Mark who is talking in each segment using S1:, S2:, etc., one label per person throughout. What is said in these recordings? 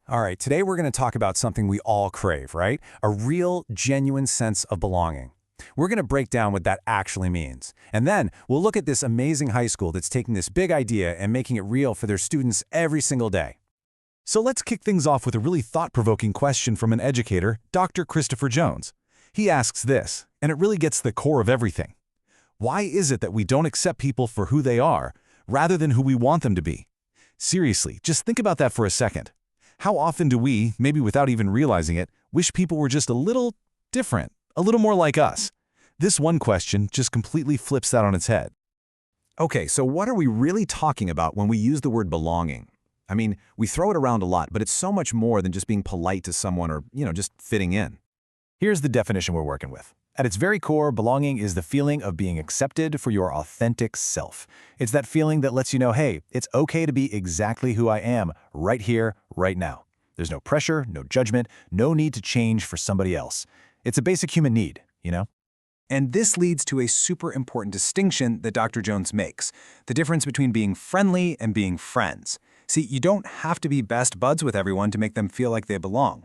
S1: All right, today we're going to talk about something we all crave, right? A real, genuine sense of belonging. We're going to break down what that actually means. And then we'll look at this amazing high school that's taking this big idea and making it real for their students every single day.
S2: So let's kick things off with a really thought-provoking question from an educator, Dr. Christopher Jones. He asks this, and it really gets to the core of everything. Why is it that we don't accept people for who they are, rather than who we want them to be? Seriously, just think about that for a second. How often do we, maybe without even realizing it, wish people were just a little different, a little more like us? This one question just completely flips that on its head.
S1: Okay, so what are we really talking about when we use the word belonging? I mean, we throw it around a lot, but it's so much more than just being polite to someone or, just fitting in.
S2: Here's the definition we're working with. At its very core, belonging is the feeling of being accepted for your authentic self. It's that feeling that lets you know, hey, it's okay to be exactly who I am, right here, right now. There's no pressure, no judgment, no need to change for somebody else. It's a basic human need,
S1: And this leads to a super important distinction that Dr. Jones makes, the difference between being friendly and being friends. See, you don't have to be best buds with everyone to make them feel like they belong.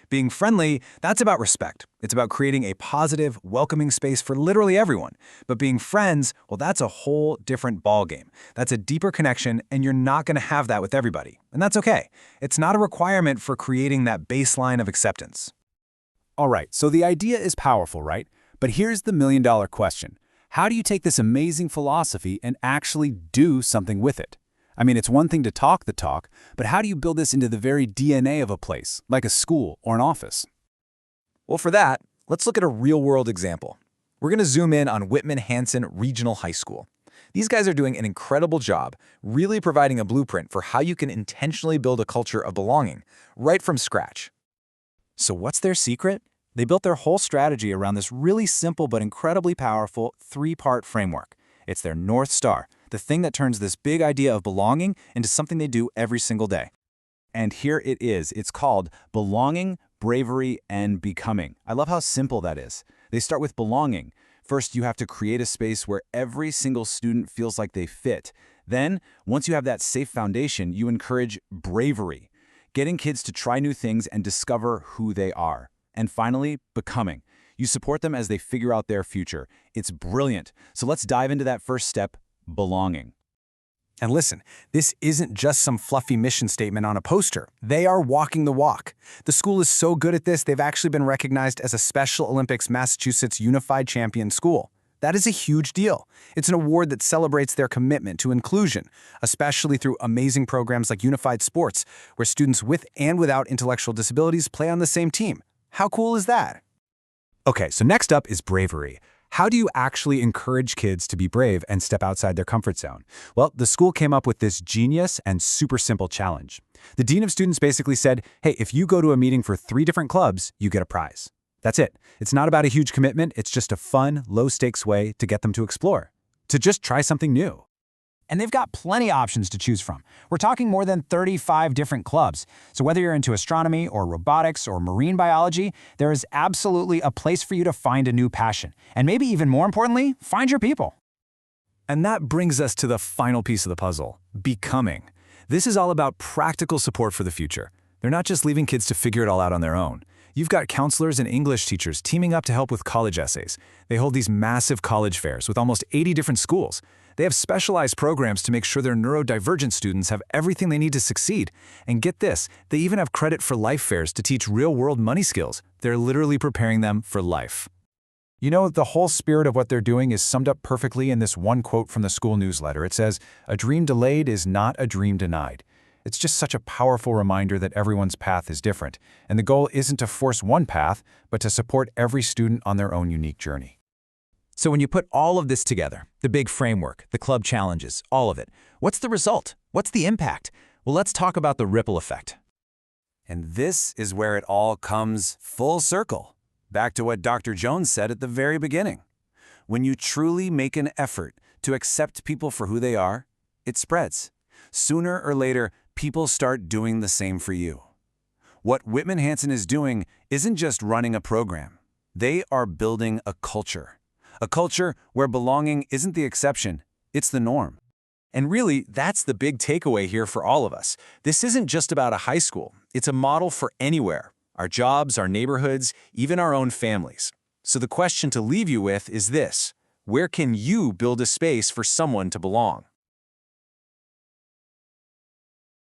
S1: Being friendly, that's about respect. It's about creating a positive, welcoming space for literally everyone. But being friends, well, that's a whole different ballgame. That's a deeper connection, and you're not going to have that with everybody. And that's okay. It's not a requirement for creating that baseline of acceptance.
S3: All right, so the idea is powerful, right? But here's the million-dollar question. How do you take this amazing philosophy and actually do something with it? I mean, it's one thing to talk the talk, but how do you build this into the very DNA of a place, like a school or an office?
S1: Well, for that, let's look at a real-world example. We're going to zoom in on Whitman-Hanson Regional High School. These guys are doing an incredible job, really providing a blueprint for how you can intentionally build a culture of belonging, right from scratch.
S3: So what's their secret? They built their whole strategy around this really simple but incredibly powerful three-part framework. It's their North Star, the thing that turns this big idea of belonging into something they do every single day. And here it is. It's called belonging, bravery, and becoming. I love how simple that is. They start with belonging. First, you have to create a space where every single student feels like they fit. Then, once you have that safe foundation, you encourage bravery, getting kids to try new things and discover who they are. And finally, becoming. You support them as they figure out their future. It's brilliant. So let's dive into that first step, belonging.
S1: And listen, this isn't just some fluffy mission statement on a poster. They are walking the walk. The school is so good at this, they've actually been recognized as a Special Olympics Massachusetts Unified Champion School. That is a huge deal. It's an award that celebrates their commitment to inclusion, especially through amazing programs like Unified Sports, where students with and without intellectual disabilities play on the same team. How cool is that?
S3: Okay, so next up is bravery. How do you actually encourage kids to be brave and step outside their comfort zone? Well, the school came up with this genius and super simple challenge. The dean of students basically said, hey, if you go to a meeting for 3 different clubs, you get a prize. That's it. It's not about a huge commitment. It's just a fun, low-stakes way to get them to explore, to just try something new. And they've got plenty of options to choose from. We're talking more than 35 different clubs. So whether you're into astronomy or robotics or marine biology, there is absolutely a place for you to find a new passion. And maybe even more importantly, find your people.
S2: And that brings us to the final piece of the puzzle, becoming. This is all about practical support for the future. They're not just leaving kids to figure it all out on their own. You've got counselors and English teachers teaming up to help with college essays. They hold these massive college fairs with almost 80 different schools. They have specialized programs to make sure their neurodivergent students have everything they need to succeed. And get this, they even have credit for life fairs to teach real-world money skills. They're literally preparing them for life.
S3: The whole spirit of what they're doing is summed up perfectly in this one quote from the school newsletter. It says, "A dream delayed is not a dream denied." It's just such a powerful reminder that everyone's path is different, and the goal isn't to force one path, but to support every student on their own unique journey.
S1: So when you put all of this together, the big framework, the club challenges, all of it, what's the result? What's the impact? Well, let's talk about the ripple effect. And this is where it all comes full circle. Back to what Dr. Jones said at the very beginning. When you truly make an effort to accept people for who they are, it spreads. Sooner or later, people start doing the same for you. What Whitman-Hanson is doing isn't just running a program. They are building a culture. A culture where belonging isn't the exception, it's the norm. And really, that's the big takeaway here for all of us. This isn't just about a high school.
S3: It's a model for anywhere, our jobs, our neighborhoods, even our own families. So the question to leave you with is this: where can you build a space for someone to belong?